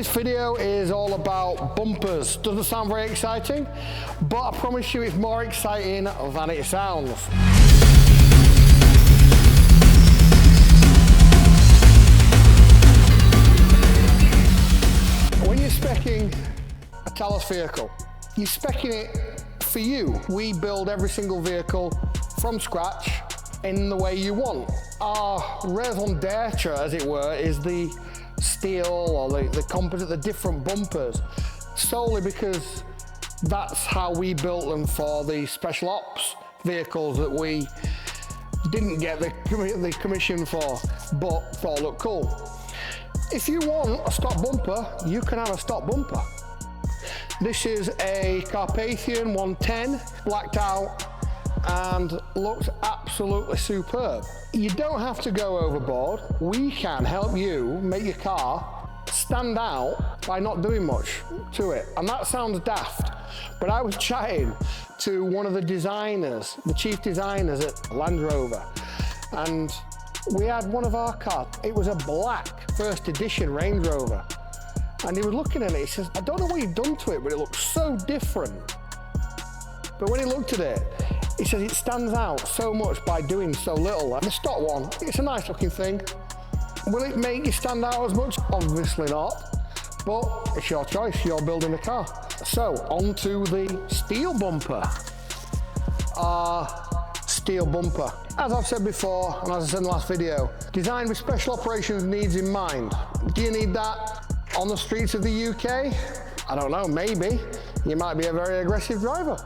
This video is all about bumpers. Doesn't sound very exciting, but I promise you it's more exciting than it sounds. When you're speccing a Talos vehicle, you're speccing it for you. We build every single vehicle from scratch in the way you want. Our raison d'etre, as it were, is the steel or the composite, the different bumpers, solely because that's how we built them for the special ops vehicles that we didn't get the commission for, but thought looked cool. If you want a stock bumper, you can have a stock bumper. This is a Carpathian 110, blacked out, and looks absolutely superb. You don't have to go overboard. We can help you make your car stand out by not doing much to it. And that sounds daft, but I was chatting to one of the designers, the chief designers at Land Rover, and we had one of our cars. It was a black first edition Range Rover. And he was looking at it, he says, I don't know what you've done to it, but it looks so different. But when he looked at it, he says it stands out so much by doing so little. And the stock one, it's a nice looking thing. Will it make you stand out as much? Obviously not, but it's your choice, you're building a car. So, on to the steel bumper. Steel bumper. As I've said before, and as I said in the last video, designed with special operations needs in mind. Do you need that on the streets of the UK? I don't know, maybe. You might be a very aggressive driver.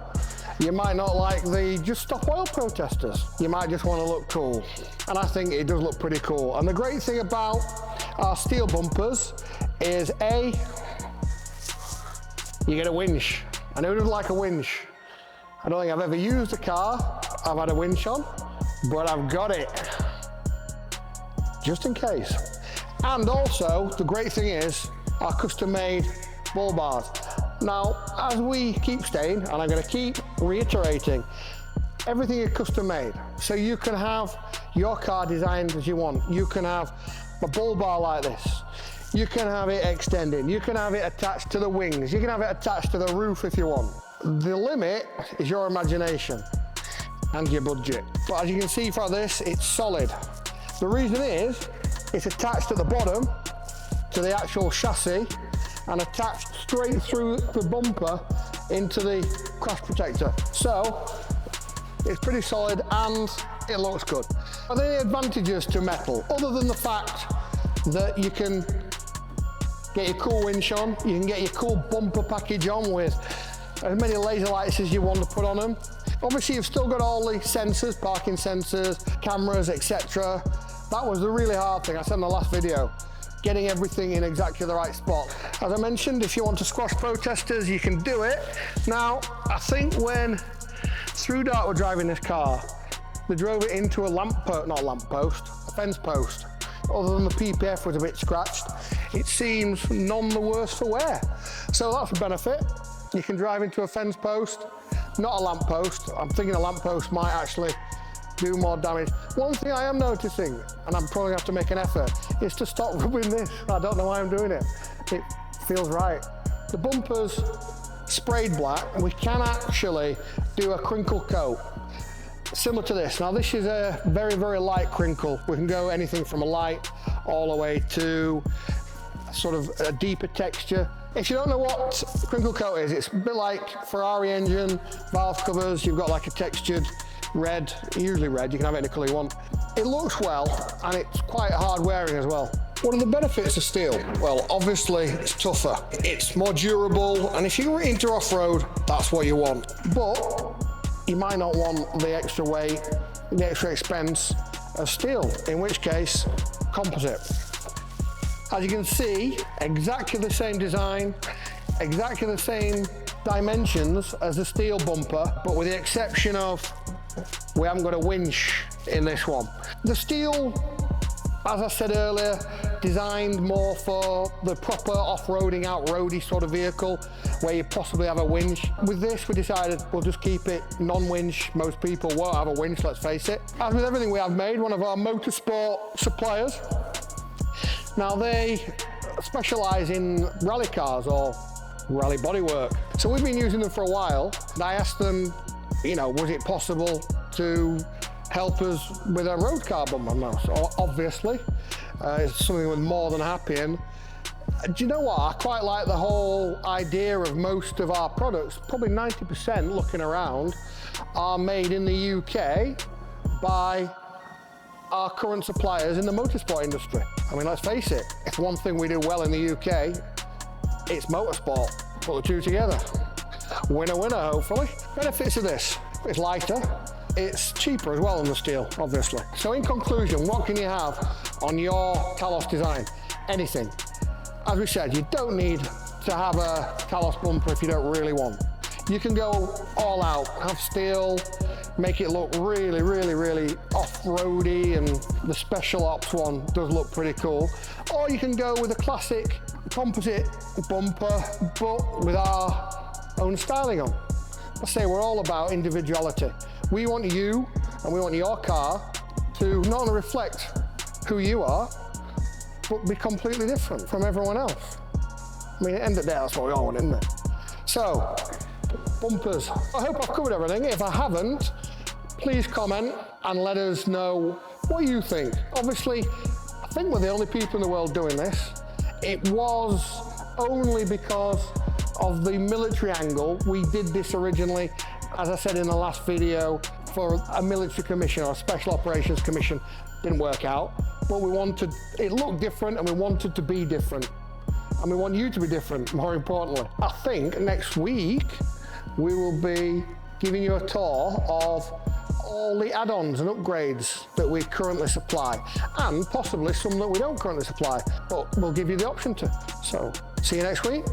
You might not like the just stop oil protesters. You might just want to look cool. And I think it does look pretty cool. And the great thing about our steel bumpers is A, you get a winch. And who doesn't like a winch? I don't think I've ever used a car I've had a winch on, but I've got it, just in case. And also, the great thing is, our custom-made bull bars. Now, as we keep saying, and I'm going to keep reiterating, everything is custom-made. So you can have your car designed as you want. You can have a bull bar like this. You can have it extended. You can have it attached to the wings. You can have it attached to the roof if you want. The limit is your imagination and your budget. But as you can see from this, it's solid. The reason is, it's attached at the bottom to the actual chassis and attached straight through the bumper into the crash protector. So it's pretty solid and it looks good. Are there any advantages to metal other than the fact that you can get your cool winch on, you can get your cool bumper package on with as many laser lights as you want to put on them. Obviously you've still got all the sensors, parking sensors, cameras, etc. That was the really hard thing I said in the last video, getting everything in exactly the right spot. As I mentioned, if you want to squash protesters, you can do it. Now, I think when Through Dark were driving this car, they drove it into a fence post. Other than the PPF was a bit scratched, it seems none the worse for wear. So that's a benefit. You can drive into a fence post, not a lamp post. I'm thinking a lamp post might actually do more damage. One thing I am noticing, and I'm probably have to make an effort, is to stop rubbing this. I don't know why I'm doing it. It feels right. The bumper's sprayed black, and we can actually do a crinkle coat, similar to this. Now this is a very, very light crinkle. We can go anything from a light all the way to sort of a deeper texture. If you don't know what crinkle coat is, it's a bit like Ferrari engine, valve covers, you've got like a textured red, usually red, you can have it any colour you want. It looks well, and it's quite hard wearing as well. What are the benefits of steel? Well, obviously it's tougher, it's more durable, and if you're into off-road, that's what you want. But you might not want the extra weight, the extra expense of steel, in which case, composite. As you can see, exactly the same design, exactly the same dimensions as the steel bumper, but with the exception of we haven't got a winch in this one. The steel, as I said earlier, designed more for the proper off-roading, out-roady sort of vehicle where you possibly have a winch. With this, we decided we'll just keep it non-winch. Most people won't have a winch, let's face it. As with everything we have made, one of our Motorsport Suppliers. Now they specialise in rally cars or rally bodywork. So we've been using them for a while, and I asked them, you know, was it possible to help us with a road car bumper? No, so obviously, it's something we're more than happy in. Do you know what? I quite like the whole idea of most of our products, probably 90% looking around, are made in the UK by our current suppliers in the motorsport industry. I mean, let's face it, if one thing we do well in the UK, it's motorsport. Put the two together. Winner, winner, hopefully. Benefits of this: it's lighter, it's cheaper as well than the steel, obviously. So in conclusion, what can you have on your Talos design? Anything. As we said, you don't need to have a Talos bumper if you don't really want. You can go all out, have steel, make it look really, really, really off-roady, and the special ops one does look pretty cool. Or you can go with a classic composite bumper, but with our own styling on. I say we're all about individuality. We want you, and we want your car to not only reflect who you are, but be completely different from everyone else. I mean, at the end of the day, that's what we all want, isn't it? So, bumpers. I hope I've covered everything. If I haven't, please comment and let us know what you think. Obviously, I think we're the only people in the world doing this. It was only because of the military angle. We did this originally, as I said in the last video, for a military commission or a special operations commission. Didn't work out, but we wanted, it looked different and we wanted to be different. And we want you to be different, more importantly. I think next week, we will be giving you a tour of all the add-ons and upgrades that we currently supply, and possibly some that we don't currently supply, but we'll give you the option to. So, see you next week.